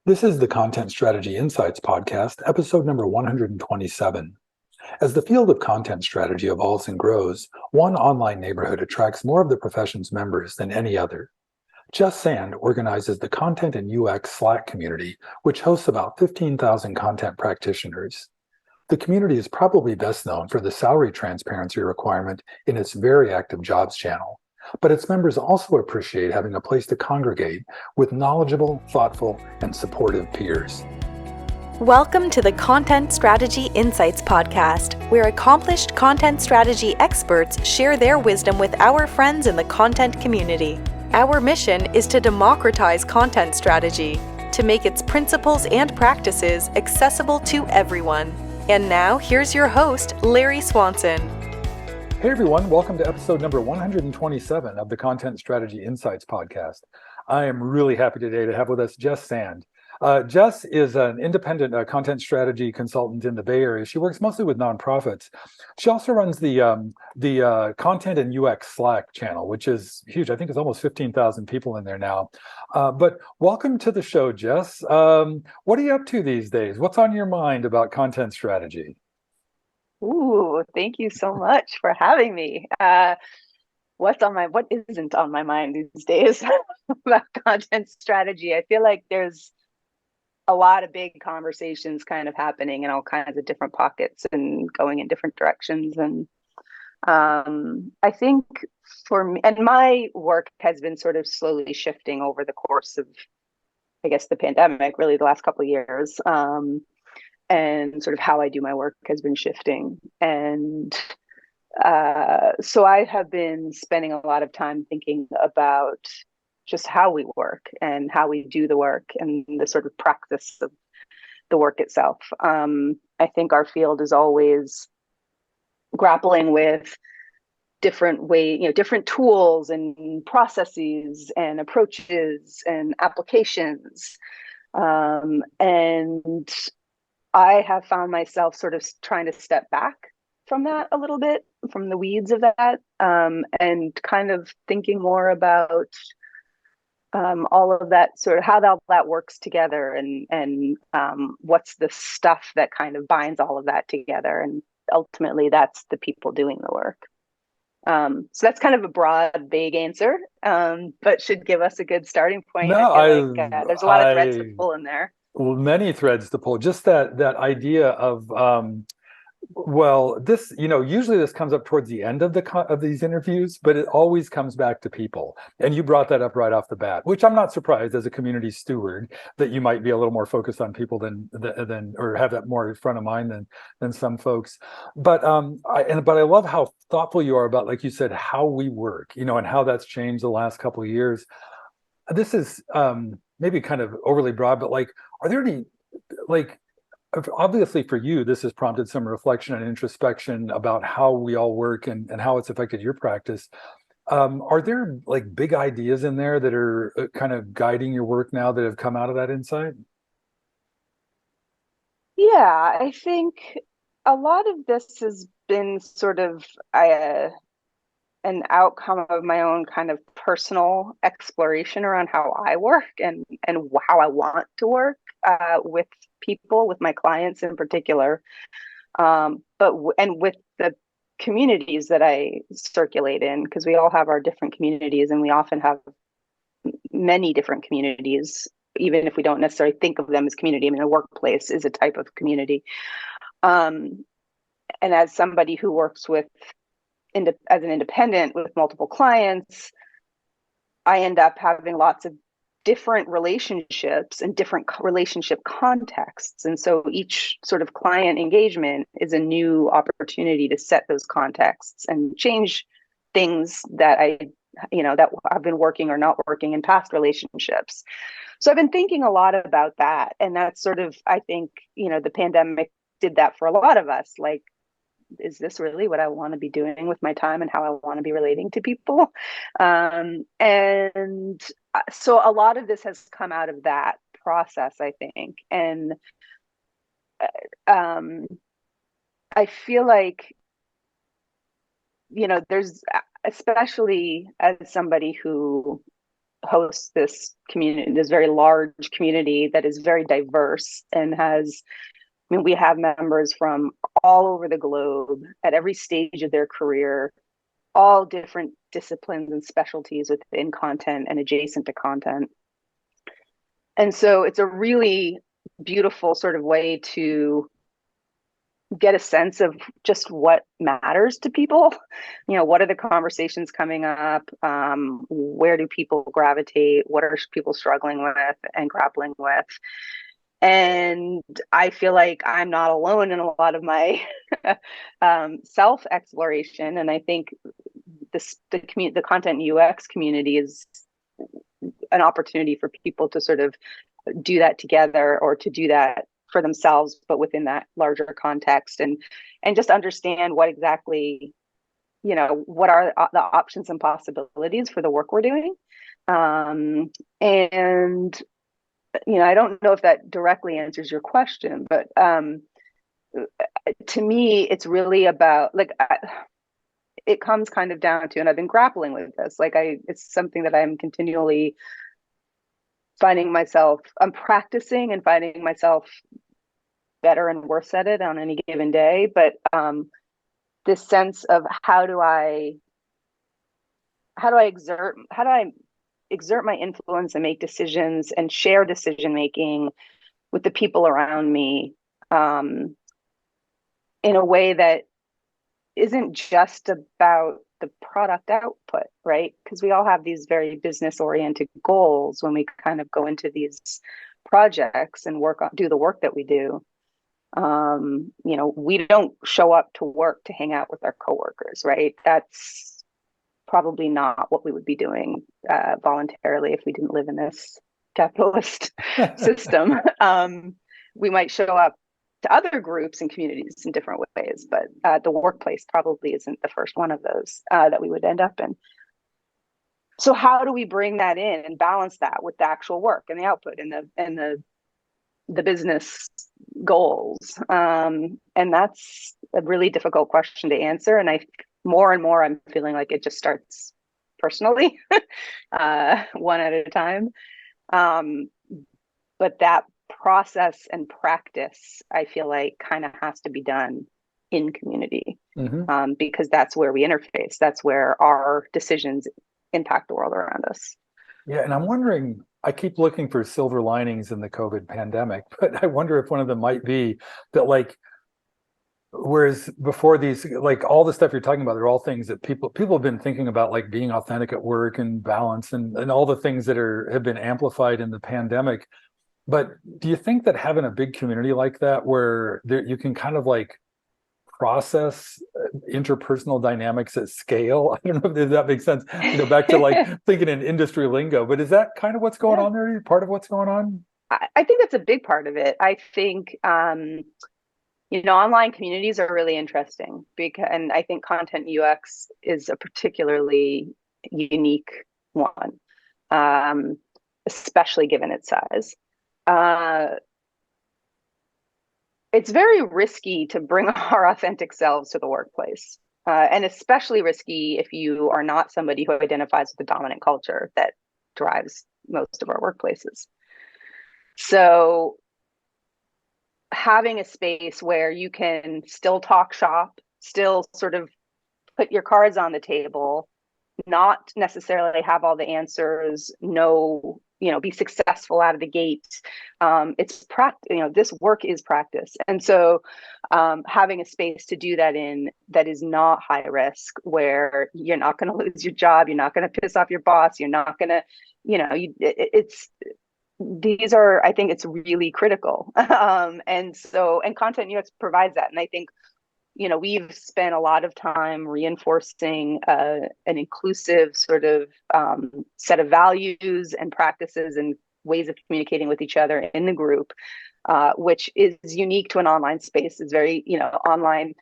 This is the Content Strategy Insights podcast, episode number 127. As the field of content strategy evolves and grows, one online neighborhood attracts more of the profession's members than any other. Jess Sand organizes the Content and UX Slack community, which hosts about 15,000 content practitioners. The community is probably best known for the salary transparency requirement in its very active jobs channel. But its members also appreciate having a place to congregate with knowledgeable, thoughtful, and supportive peers. Welcome to the Content Strategy Insights podcast, where accomplished content strategy experts share their wisdom with our friends in the content community. Our mission is to democratize content strategy, to make its principles and practices accessible to everyone. And now, here's your host, Larry Swanson. Hey everyone, welcome to episode number 127 of the Content Strategy Insights podcast. I am really happy today to have with us Jess Sand. Jess is an independent content strategy consultant in the Bay Area. She works mostly with nonprofits. She also runs the Content and UX Slack channel, which is huge. I think it's almost 15,000 people in there now. But welcome to the show, Jess. What are you up to these days? What's on your mind about content strategy? Ooh, thank you so much for having me. What isn't on my mind these days about content strategy? I feel like there's a lot of big conversations kind of happening in all kinds of different pockets and going in different directions. And I think for me, and my work has been sort of slowly shifting over the course of, I guess, the pandemic, really the last couple of years. And sort of how I do my work has been shifting. And so I have been spending a lot of time thinking about just how we work and how we do the work and the sort of practice of the work itself. I think our field is always grappling with different tools and processes and approaches and applications. And I have found myself sort of trying to step back from that a little bit, from the weeds of that, and kind of thinking more about all of that, sort of how that works together, and what's the stuff that kind of binds all of that together. And ultimately, that's the people doing the work. So that's kind of a broad, vague answer, but should give us a good starting point. No, I feel like there's a lot of threads to pull in there. Well, many threads to pull. Just that idea of usually this comes up towards the end of these interviews, but it always comes back to people. And you brought that up right off the bat, which I'm not surprised as a community steward that you might be a little more focused on people than or have that more front of mind than some folks. But I love how thoughtful you are about, like you said, how we work, and how that's changed the last couple of years. This is maybe kind of overly broad, but are there any, obviously for you, this has prompted some reflection and introspection about how we all work and how it's affected your practice. Are there big ideas in there that are kind of guiding your work now that have come out of that insight? Yeah, I think a lot of this has been sort of an outcome of my own kind of personal exploration around how I work and how I want to work with people, with my clients in particular, and with the communities that I circulate in, because we all have our different communities, and we often have many different communities, even if we don't necessarily think of them as community. I mean, a workplace is a type of community. And as somebody who works as an independent with multiple clients, I end up having lots of different relationships and different relationship contexts. And so each sort of client engagement is a new opportunity to set those contexts and change things that that I've been working or not working in past relationships. So I've been thinking a lot about that. And that's sort of, I think, the pandemic did that for a lot of us. Is this really what I want to be doing with my time and how I want to be relating to people? And so a lot of this has come out of that process, I think. And I feel like, there's, especially as somebody who hosts this community, this very large community that is very diverse and has, I mean, we have members from all over the globe at every stage of their career, all different disciplines and specialties within content and adjacent to content. And so it's a really beautiful sort of way to get a sense of just what matters to people. What are the conversations coming up? Where do people gravitate? What are people struggling with and grappling with? And I feel like I'm not alone in a lot of my self exploration. And I think the content UX community is an opportunity for people to sort of do that together, or to do that for themselves, but within that larger context, and just understand what exactly, what are the options and possibilities for the work we're doing. And I don't know if that directly answers your question, but to me, it's really about it comes kind of down to, and I've been grappling with this, it's something that I'm continually I'm practicing and finding myself better and worse at it on any given day. But this sense of how do I exert my influence and make decisions and share decision making with the people around me in a way that isn't just about the product output, right? Because we all have these very business oriented goals when we kind of go into these projects and do the work that we do. We don't show up to work to hang out with our coworkers, right? That's probably not what we would be doing voluntarily if we didn't live in this capitalist system. We might show up to other groups and communities in different ways, but the workplace probably isn't the first one of those that we would end up in. So how do we bring that in and balance that with the actual work and the output and the business goals? And that's a really difficult question to answer. And more and more, I'm feeling like it just starts personally, one at a time. But that process and practice, I feel like, kind of has to be done in community, because that's where we interface. That's where our decisions impact the world around us. Yeah, and I'm wondering, I keep looking for silver linings in the COVID pandemic, but I wonder if one of them might be that, whereas before these, all the stuff you're talking about, they're all things that people have been thinking about, like being authentic at work and balance and all the things that have been amplified in the pandemic. But do you think that having a big community like that, where you can kind of process interpersonal dynamics at scale? I don't know if that makes sense. Back to thinking in industry lingo, but is that kind of what's going on there? Part of what's going on? I think that's a big part of it. I think, online communities are really interesting and I think content UX is a particularly unique one, especially given its size. It's very risky to bring our authentic selves to the workplace, and especially risky if you are not somebody who identifies with the dominant culture that drives most of our workplaces. So having a space where you can still talk shop, still sort of put your cards on the table, not necessarily have all the answers, be successful out of the gate. It's practice. This work is practice. And so having a space to do that in that is not high risk, where you're not going to lose your job, you're not going to piss off your boss, you're not going to, I think it's really critical. And content UX provides that. And I think, we've spent a lot of time reinforcing an inclusive sort of set of values and practices and ways of communicating with each other in the group, which is unique to an online space. It's very, online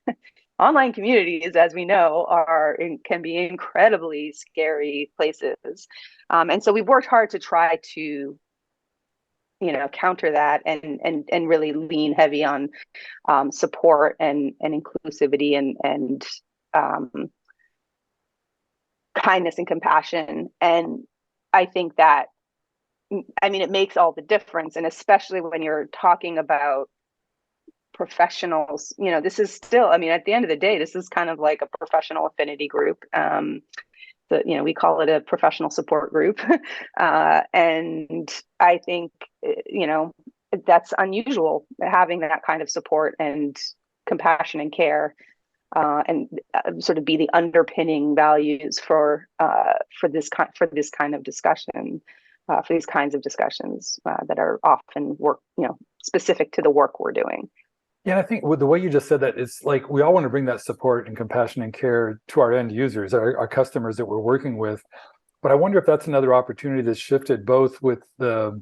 communities, as we know, can be incredibly scary places. And so we've worked hard to try to counter that and really lean heavy on support and inclusivity and kindness and compassion. And I think that, I mean, it makes all the difference. And especially when you're talking about professionals, this is still, I mean, at the end of the day, this is kind of like a professional affinity group. We call it a professional support group. And I think, that's unusual, having that kind of support and compassion and care, and sort of be the underpinning values for this kind of discussion, for these kinds of discussions that are often specific to the work we're doing. Yeah, I think with the way you just said that, it's like we all want to bring that support and compassion and care to our end users, our customers that we're working with. But I wonder if that's another opportunity that's shifted, both with the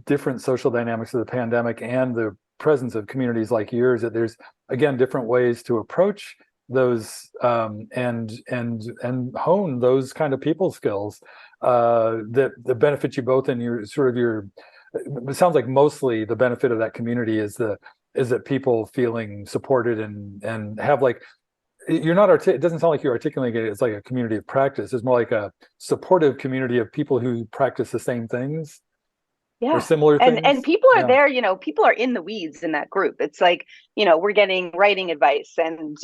different social dynamics of the pandemic and the presence of communities like yours, that there's, again, different ways to approach those and hone those kind of people skills that benefit you both in your sort of your. It sounds like mostly the benefit of that community is that people feeling supported and have, like, you're not it doesn't sound like you're articulating it as like a community of practice. It's more like a supportive community of people who practice the same things or similar things. And people are there, people are in the weeds in that group. It's like, we're getting writing advice, and,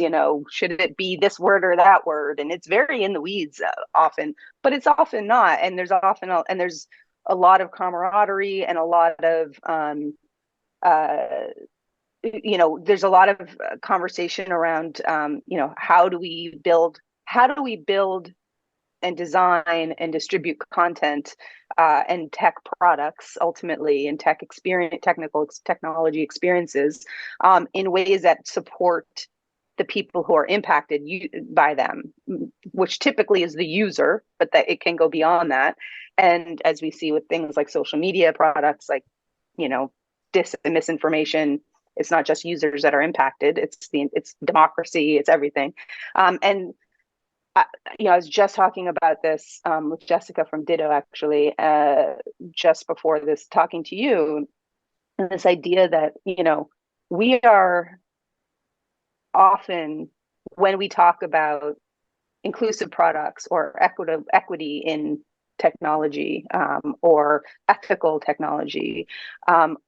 should it be this word or that word? And it's very in the weeds often, but it's often not. And there's a lot of camaraderie and a lot of, there's a lot of conversation around, how do we build and design and distribute content and tech products, ultimately, and technology experiences in ways that support the people who are impacted by them, which typically is the user, but that it can go beyond that. And as we see with things like social media products, like, dis and misinformation, it's not just users that are impacted, it's democracy, it's everything. And I was just talking about this with Jessica from Ditto, actually, just before this, talking to you, and this idea that, we are often, when we talk about inclusive products or equity in technology, or ethical technology,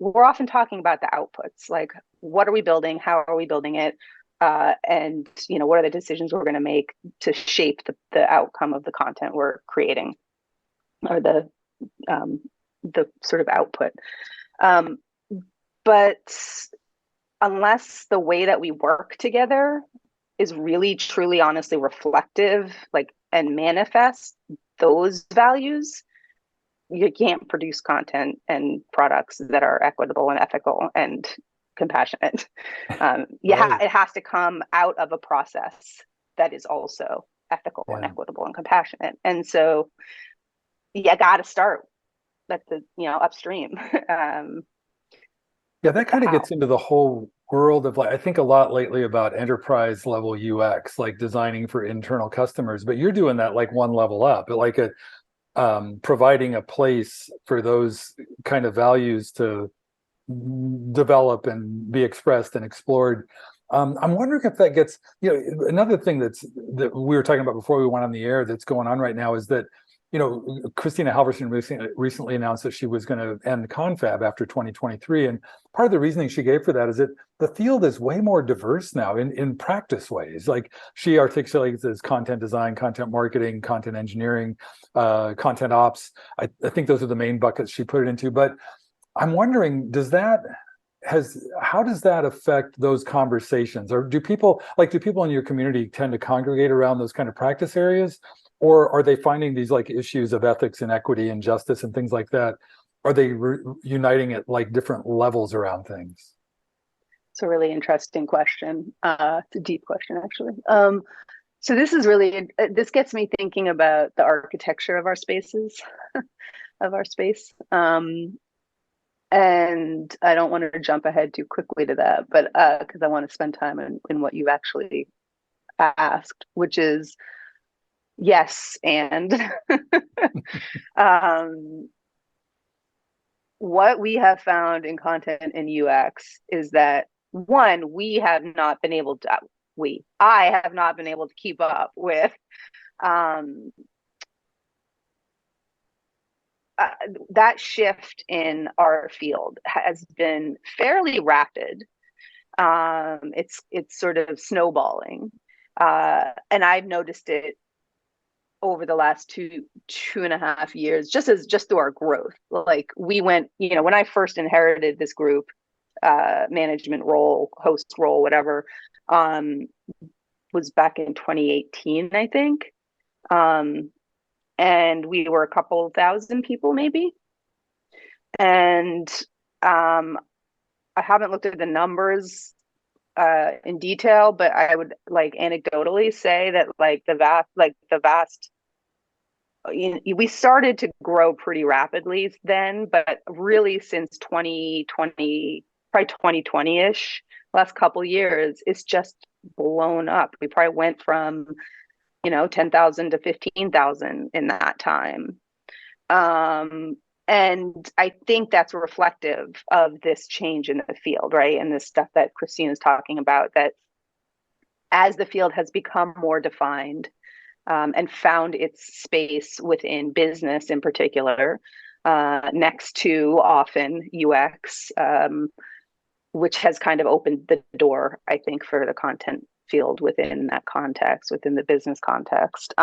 we're often talking about the outputs, like, what are we building, how are we building it, and what are the decisions we're going to make to shape the outcome of the content we're creating, or the sort of output. But unless the way that we work together is really, truly, honestly reflective, like, and manifest those values, you can't produce content and products that are equitable and ethical and compassionate. It has to come out of a process that is also ethical and equitable and compassionate. And so you got to start at the upstream. That kind of gets into the whole world of, like, I think a lot lately about enterprise level UX, like designing for internal customers, but you're doing that like one level up, but like providing a place for those kind of values to develop and be expressed and explored. I'm wondering if that gets, another thing that we were talking about before we went on the air that's going on right now is that, Christina Halverson recently announced that she was going to end Confab after 2023. And part of the reasoning she gave for that is that the field is way more diverse now in practice ways. Like, she articulates as content design, content marketing, content engineering, content ops. I think those are the main buckets she put it into. But I'm wondering, how does that affect those conversations? Or do people in your community tend to congregate around those kind of practice areas? Or are they finding these, like, issues of ethics and equity and justice and things like that? Are they uniting at, like, different levels around things? It's a really interesting question. It's a deep question, actually. So this gets me thinking about the architecture of our spaces, of our space. And I don't want to jump ahead too quickly to that, but because I want to spend time in what you've actually asked, which is, yes, and what we have found in content and UX is that, one, I have not been able to keep up with that shift in our field has been fairly rapid. It's sort of snowballing, and I've noticed it over the last two and a half years, just through our growth. Like we went, when I first inherited this group, management role, host role, whatever, was back in 2018, I think. And we were a couple thousand people maybe. And I haven't looked at the numbers in detail, but I would like anecdotally say that like the vast we started to grow pretty rapidly then, but really since 2020, probably 2020-ish, last couple years, it's just blown up. We probably went from 10,000 to 15,000 in that time. And I think that's reflective of this change in the field, right? And this stuff that Christine is talking about, that as the field has become more defined and found its space within business in particular, next to often UX, which has kind of opened the door, I think, for the content field within that context, within the business context.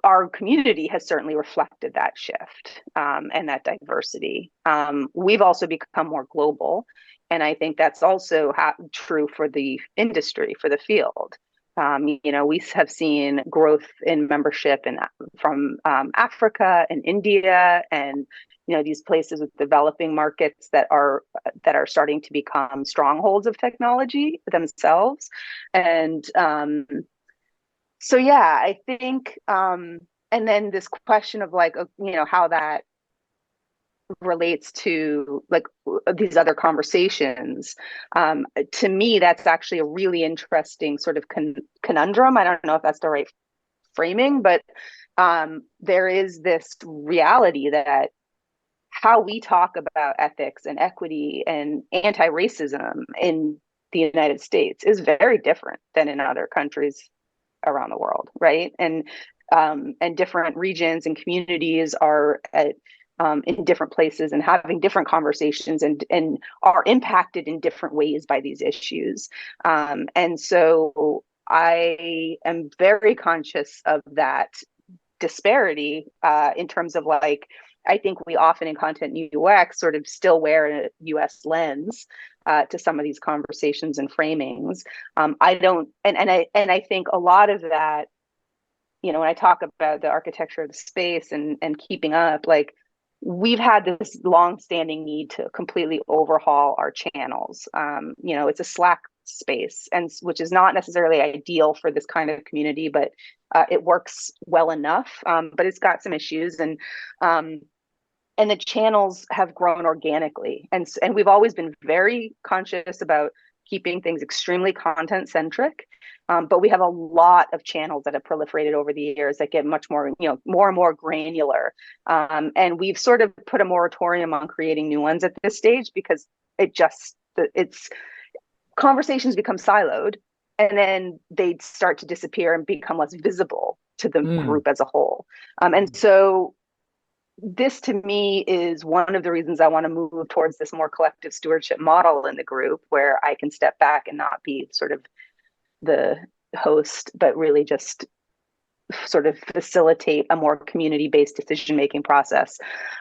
Our community has certainly reflected that shift and that diversity. We've also become more global, and I think that's also true for the industry, for the field. We have seen growth in membership from Africa and India, and these places with developing markets that are starting to become strongholds of technology themselves. And so yeah, I think, and then this question of like, how that relates to like these other conversations, to me, that's actually a really interesting sort of conundrum. I don't know if that's the right framing, but there is this reality that how we talk about ethics and equity and anti-racism in the United States is very different than in other countries around the world, right? And different regions and communities are in different places and having different conversations and are impacted in different ways by these issues. And so I am very conscious of that disparity in terms of like, I think we often in content UX sort of still wear a US lens to some of these conversations and framings. I think a lot of that, when I talk about the architecture of the space and keeping up, like we've had this long-standing need to completely overhaul our channels. It's a Slack space, and which is not necessarily ideal for this kind of community, but it works well enough. But it's got some issues, and the channels have grown organically, and we've always been very conscious about keeping things extremely content centric. But we have a lot of channels that have proliferated over the years that get much more, more and more granular. And we've sort of put a moratorium on creating new ones at this stage because it's conversations become siloed, and then they start to disappear and become less visible to the group as a whole. And so this to me is one of the reasons I want to move towards this more collective stewardship model in the group, where I can step back and not be sort of the host, but really just sort of facilitate a more community-based decision-making process.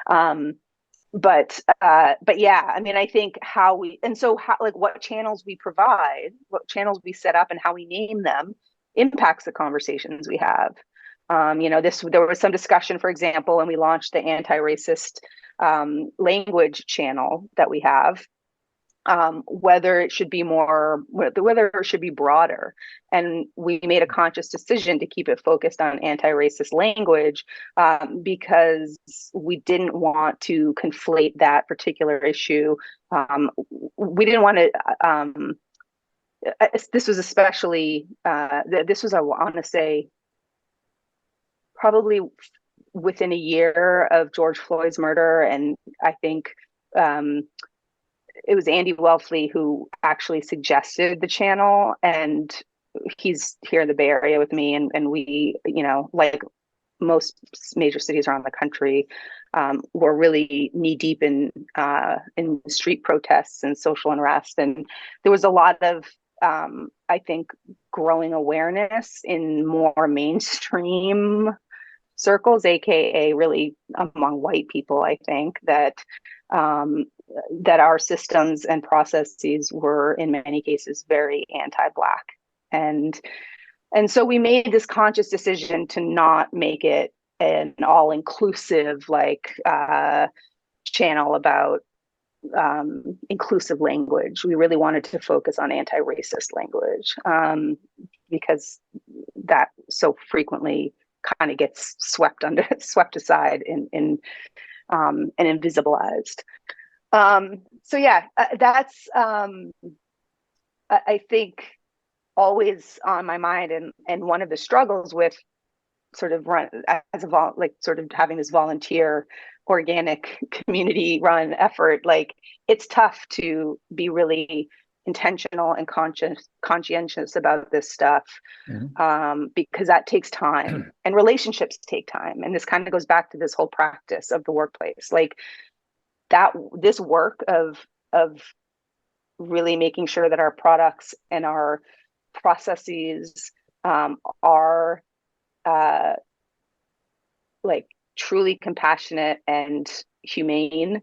But yeah, I mean, I think what channels we provide, what channels we set up and how we name them impacts the conversations we have. There was some discussion, for example, when we launched the anti-racist language channel that we have, whether it should be broader. And we made a conscious decision to keep it focused on anti-racist language because we didn't want to conflate that particular issue. We didn't want to, this was especially, I want to say, probably within a year of George Floyd's murder. And I think it was Andy Welfley who actually suggested the channel, and he's here in the Bay Area with me. And we, like most major cities around the country were really knee deep in street protests and social unrest, and there was a lot of I think growing awareness in more mainstream circles, aka really among white people. I think that that our systems and processes were in many cases very anti-Black, and so we made this conscious decision to not make it an all-inclusive channel about inclusive language. We really wanted to focus on anti-racist language because that so frequently kind of gets swept aside and invisibilized. So yeah, that's I think always on my mind, and one of the struggles with sort of run as sort of having this volunteer organic community run effort. Like, it's tough to be really intentional and conscientious about this stuff, because that takes time and relationships take time. And this kind of goes back to this whole practice of the workplace, like this work of really making sure that our products and our processes are like truly compassionate and humane.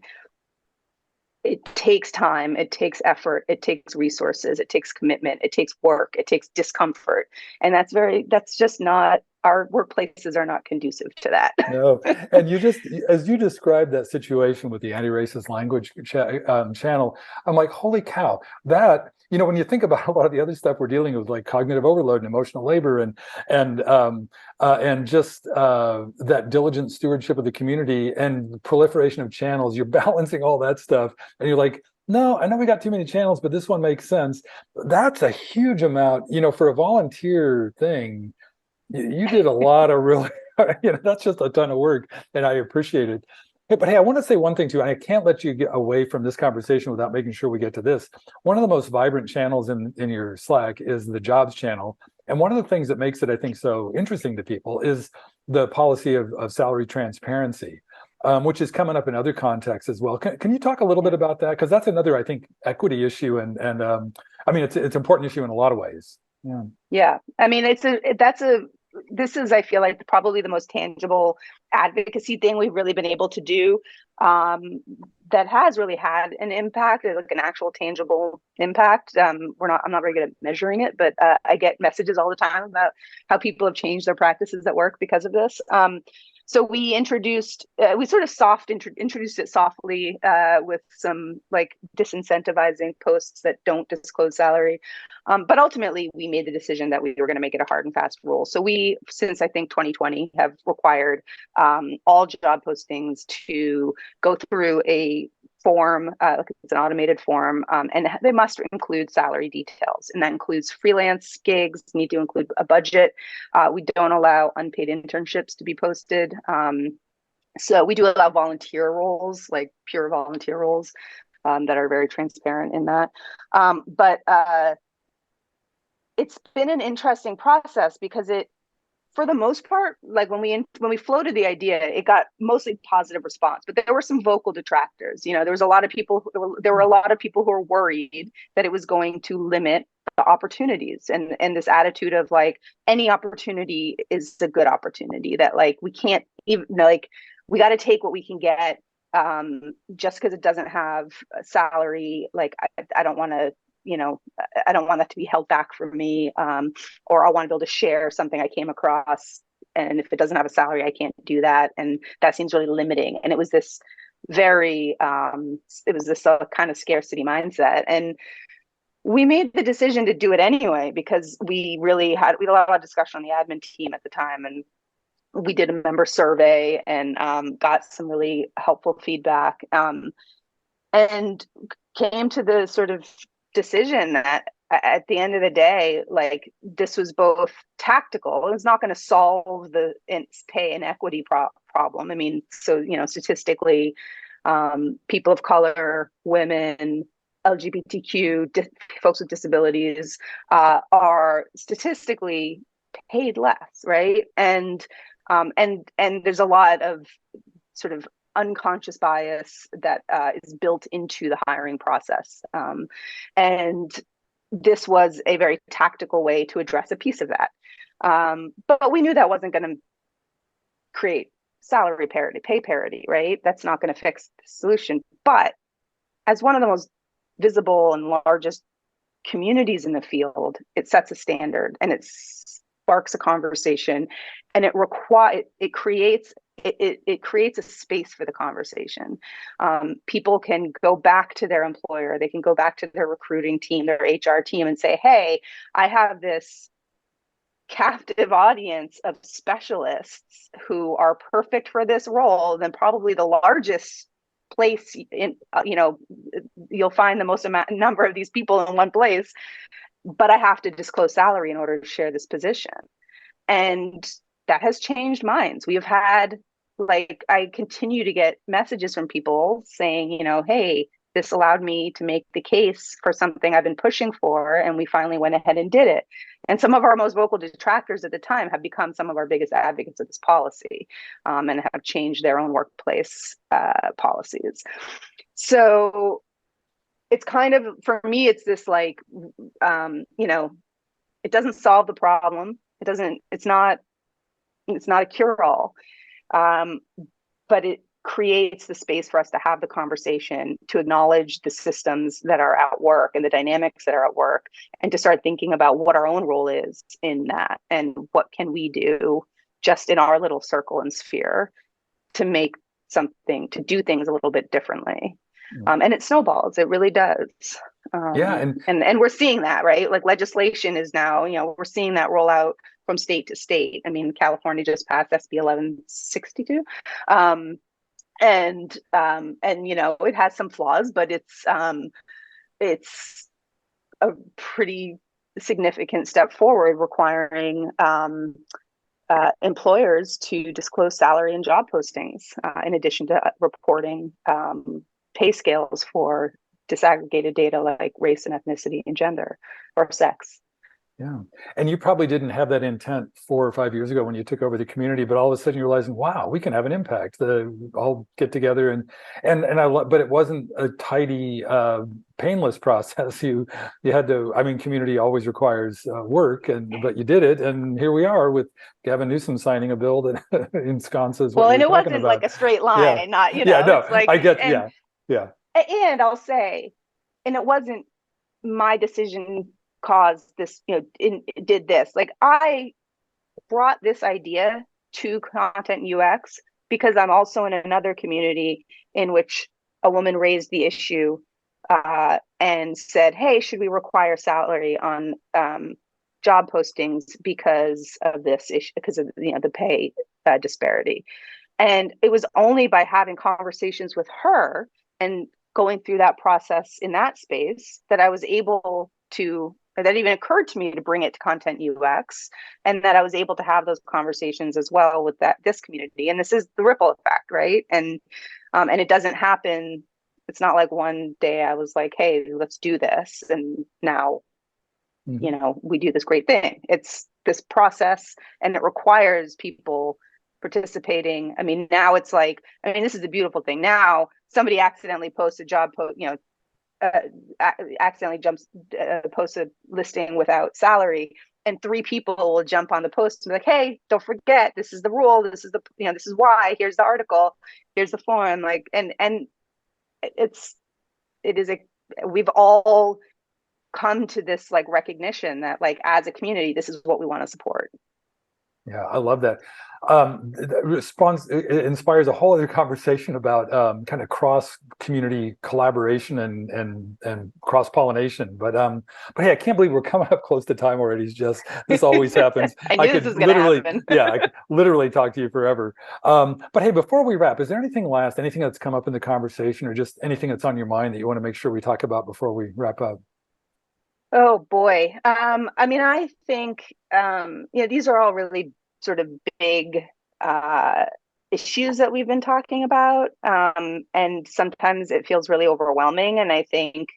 It takes time, it takes effort, it takes resources, it takes commitment, it takes work, it takes discomfort. And that's just not, our workplaces are not conducive to that. No, and you just, as you described that situation with the anti-racist language channel, I'm like, holy cow, that, when you think about a lot of the other stuff we're dealing with, like cognitive overload and emotional labor and just that diligent stewardship of the community and the proliferation of channels, you're balancing all that stuff, and you're like, no, I know we got too many channels, but this one makes sense. That's a huge amount, for a volunteer thing. You did a lot of really, that's just a ton of work, and I appreciate it. But hey, I want to say one thing too, and I can't let you get away from this conversation without making sure we get to this. One of the most vibrant channels in your Slack is the jobs channel. And one of the things that makes it, I think, so interesting to people is the policy of salary transparency, which is coming up in other contexts as well. Can you talk a little bit about that? Because that's another, I think, equity issue. And I mean, it's an important issue in a lot of ways. Yeah. Yeah. I mean, this is, I feel like, probably the most tangible advocacy thing we've really been able to do, that has really had an impact, like an actual tangible impact. I'm not very good at measuring it, but I get messages all the time about how people have changed their practices at work because of this. So we introduced it softly with some like disincentivizing posts that don't disclose salary. But ultimately, we made the decision that we were going to make it a hard and fast rule. So we, since I think 2020, have required all job postings to go through a form, it's an automated form, and they must include salary details. And that includes freelance gigs, need to include a budget. We don't allow unpaid internships to be posted. So we do allow volunteer roles, like pure volunteer roles, that are very transparent in that. But it's been an interesting process because for the most part, like when we floated the idea, it got mostly positive response, but there were some vocal detractors. There were a lot of people who were worried that it was going to limit the opportunities, and this attitude of like any opportunity is a good opportunity, that like we can't even, like, we got to take what we can get, just because it doesn't have a salary. Like I don't want to, I don't want that to be held back from me, or I want to be able to share something I came across, and if it doesn't have a salary, I can't do that, and that seems really limiting. And it was this very, kind of scarcity mindset, and we made the decision to do it anyway because we had a lot of discussion on the admin team at the time, and we did a member survey and got some really helpful feedback, and came to the sort of decision that at the end of the day, like, this was both tactical. It's not going to solve the pay inequity problem. I mean, so, statistically, people of color, women, LGBTQ, folks with disabilities are statistically paid less, right? And And there's a lot of sort of unconscious bias that is built into the hiring process. And this was a very tactical way to address a piece of that. But we knew that wasn't going to create salary parity, pay parity, right? That's not going to fix the solution. But as one of the most visible and largest communities in the field, it sets a standard and it sparks a conversation, and it creates a space for the conversation. People can go back to their employer, they can go back to their recruiting team, their HR team, and say, "Hey, I have this captive audience of specialists who are perfect for this role." Then probably the largest place in you'll find the most number of these people in one place, but I have to disclose salary in order to share this position. And that has changed minds. We have had, like, I continue to get messages from people saying, "Hey, this allowed me to make the case for something I've been pushing for, and we finally went ahead and did it." And some of our most vocal detractors at the time have become some of our biggest advocates of this policy, and have changed their own workplace policies. So it's kind of, for me, it's this like, it doesn't solve the problem. It's not a cure-all, but it creates the space for us to have the conversation, to acknowledge the systems that are at work and the dynamics that are at work, and to start thinking about what our own role is in that, and what can we do just in our little circle and sphere to do things a little bit differently. And it snowballs. It really does. And we're seeing that, right? Like, legislation is now, we're seeing that roll out from state to state. I mean, California just passed SB 1162. And it has some flaws, but it's a pretty significant step forward, requiring employers to disclose salary and job postings, in addition to reporting pay scales for disaggregated data like race and ethnicity and gender or sex. Yeah. And you probably didn't have that intent 4 or 5 years ago when you took over the community, but all of a sudden you're realizing, wow, we can have an impact. All get together but it wasn't a tidy, painless process. You had to, community always requires work, but you did it. And here we are with Gavin Newsom signing a bill that ensconces what and it wasn't about. like a straight line, not, no, it's like, I get, yeah. And I'll say, and it wasn't my decision caused this, did this. Like, I brought this idea to content UX because I'm also in another community in which a woman raised the issue and said, "Hey, should we require salary on job postings because of this issue, because of the pay disparity?" And it was only by having conversations with her and going through that process in that space that I was able to, that even occurred to me to bring it to content UX, and that I was able to have those conversations as well with this community. And this is the ripple effect, right? And it doesn't happen. It's not like one day I was like, "Hey, let's do this," and now, we do this great thing. It's this process, and it requires people participating. Now it's like, this is the beautiful thing. Now somebody accidentally posts a job post, posts a listing without salary, and 3 people will jump on the post and be like, "Hey, don't forget, this is the rule. This is this is why. Here's the article. Here's the form." Like, and we've all come to this like recognition that, like, as a community, this is what we want to support. Yeah, I love that. That response, it inspires a whole other conversation about kind of cross-community collaboration and cross-pollination. But hey, I can't believe we're coming up close to time already. Just this always happens. I knew this was going to happen. I could literally talk to you forever. But hey, before we wrap, is there anything that's come up in the conversation, or just anything that's on your mind that you want to make sure we talk about before we wrap up? Oh boy. I think, these are all really sort of big issues that we've been talking about. And sometimes it feels really overwhelming. And I think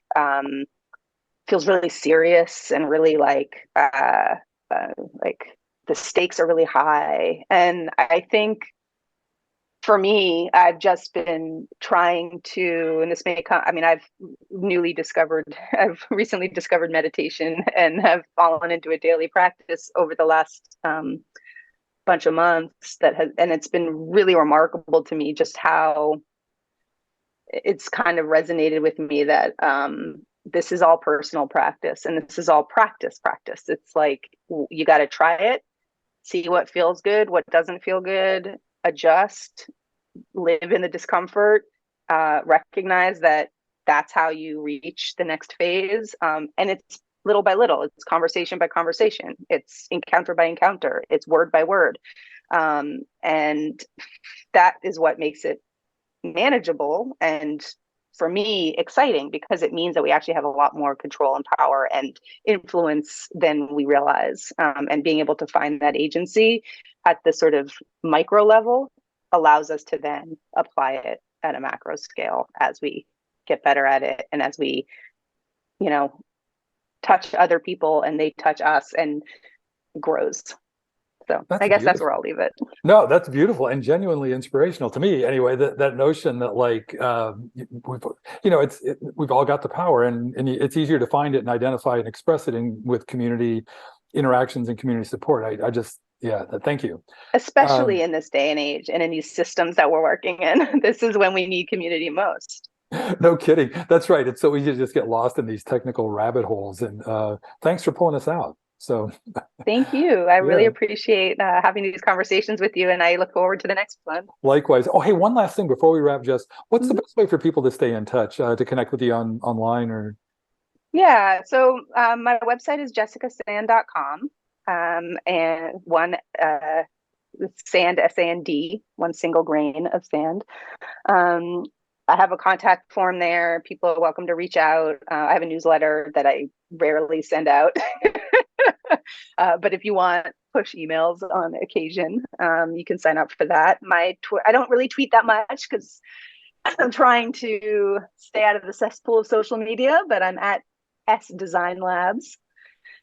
feels really serious and really like the stakes are really high. And I think for me, I've just been trying to, and this may come, I mean, I've recently discovered meditation and have fallen into a daily practice over the last bunch of months and it's been really remarkable to me just how it's kind of resonated with me that this is all personal practice and this is all practice. It's like, you got to try it, see what feels good, what doesn't feel good, adjust, live in the discomfort, recognize that that's how you reach the next phase. And it's little by little, it's conversation by conversation, it's encounter by encounter, it's word by word. And that is what makes it manageable and, for me, exciting, because it means that we actually have a lot more control and power and influence than we realize. And being able to find that agency at the sort of micro level allows us to then apply it at a macro scale as we get better at it and as we, touch other people and they touch us and grows. So I guess that's where I'll leave it. No, that's beautiful and genuinely inspirational to me. Anyway, that notion that we've all got the power and it's easier to find it and identify and express it with community interactions and community support. Thank you. Especially in this day and age and in these systems that we're working in, this is when we need community most. No kidding. That's right. It's so easy to just get lost in these technical rabbit holes. And thanks for pulling us out. So thank you. I really appreciate having these conversations with you, and I look forward to the next one. Likewise. Oh, hey, one last thing before we wrap, Jess. What's the best way for people to stay in touch, to connect with you online or? Yeah. So my website is jessicasand.com. And one sand, S-A-N-D, one single grain of sand. I have a contact form there. People are welcome to reach out. I have a newsletter that I rarely send out. But if you want push emails on occasion, you can sign up for that. I don't really tweet that much because I'm trying to stay out of the cesspool of social media, but I'm at S Design Labs.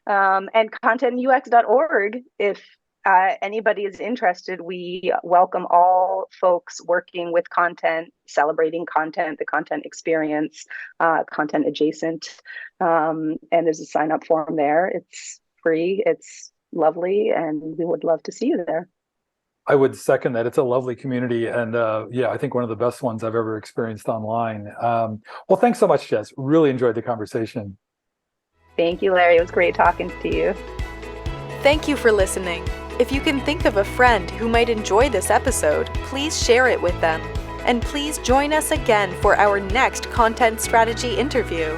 And contentux.org. If anybody is interested, we welcome all folks working with content, celebrating content, the content experience, content adjacent. And there's a sign up form there. It's free. It's lovely. And we would love to see you there. I would second that. It's a lovely community. And I think one of the best ones I've ever experienced online. Well, thanks so much, Jess. Really enjoyed the conversation. Thank you, Larry. It was great talking to you. Thank you for listening. If you can think of a friend who might enjoy this episode, please share it with them. And please join us again for our next content strategy interview.